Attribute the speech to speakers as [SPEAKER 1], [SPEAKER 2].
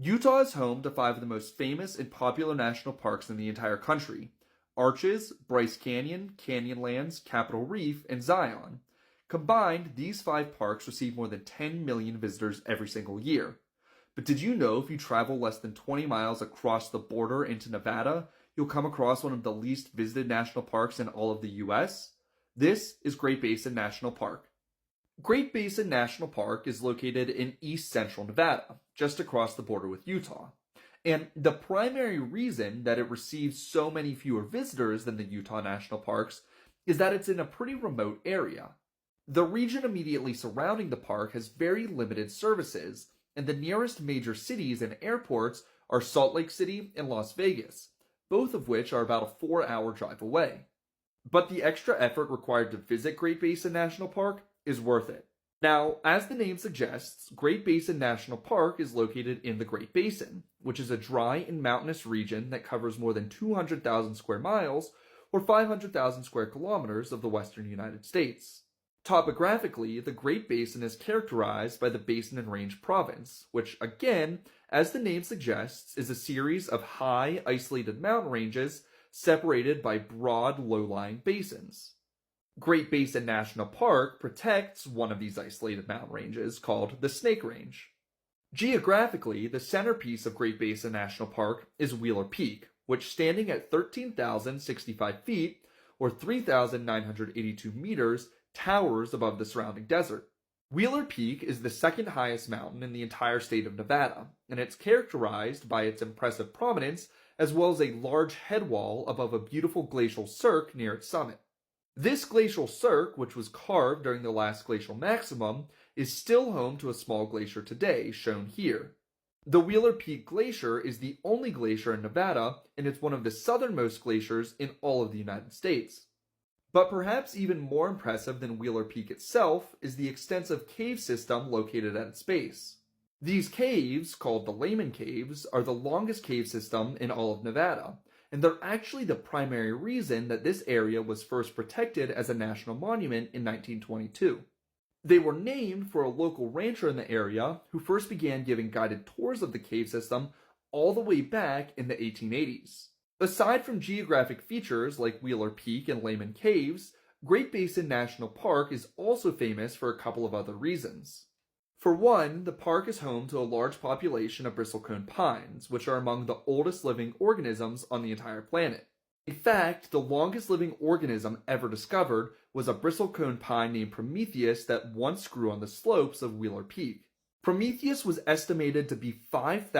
[SPEAKER 1] Utah is home to five of the most famous and popular national parks in the entire country: Arches, Bryce Canyon, Canyonlands, Capitol Reef, and Zion. Combined, these five parks receive more than 10 million visitors every single year. But did you know if you travel less than 20 miles across the border into Nevada, you'll come across one of the least visited national parks in all of the US? This is Great Basin National Park. Great Basin National Park is located in east central Nevada, just across the border with Utah. And the primary reason that it receives so many fewer visitors than the Utah National Parks is that it's in a pretty remote area. The region immediately surrounding the park has very limited services, and the nearest major cities and airports are Salt Lake City and Las Vegas, both of which are about a 4-hour drive away. But the extra effort required to visit Great Basin National Park is worth it. Now, as the name suggests, Great Basin National Park is located in the Great Basin, which is a dry and mountainous region that covers more than 200,000 square miles or 500,000 square kilometers of the western United States. Topographically, the Great Basin is characterized by the Basin and Range Province, which, again, as the name suggests, is a series of high, isolated mountain ranges separated by broad, low-lying basins. Great Basin National Park protects one of these isolated mountain ranges, called the Snake Range. Geographically, the centerpiece of Great Basin National Park is Wheeler Peak, which, standing at 13,065 feet, or 3,982 meters, towers above the surrounding desert. Wheeler Peak is the second highest mountain in the entire state of Nevada, and it's characterized by its impressive prominence as well as a large headwall above a beautiful glacial cirque near its summit. This glacial cirque, which was carved during the last glacial maximum, is still home to a small glacier today, shown here. The Wheeler Peak Glacier is the only glacier in Nevada, and it's one of the southernmost glaciers in all of the United States. But perhaps even more impressive than Wheeler Peak itself is the extensive cave system located at its base. These caves, called the Lehman Caves, are the longest cave system in all of Nevada, and they're actually the primary reason that this area was first protected as a national monument in 1922. They were named for a local rancher in the area who first began giving guided tours of the cave system all the way back in the 1880s. Aside from geographic features like Wheeler Peak and Lehman Caves, Great Basin National Park is also famous for a couple of other reasons. For one, the park is home to a large population of bristlecone pines, which are among the oldest living organisms on the entire planet. In fact, the longest living organism ever discovered was a bristlecone pine named Prometheus that once grew on the slopes of Wheeler Peak. Prometheus was estimated to be 5,000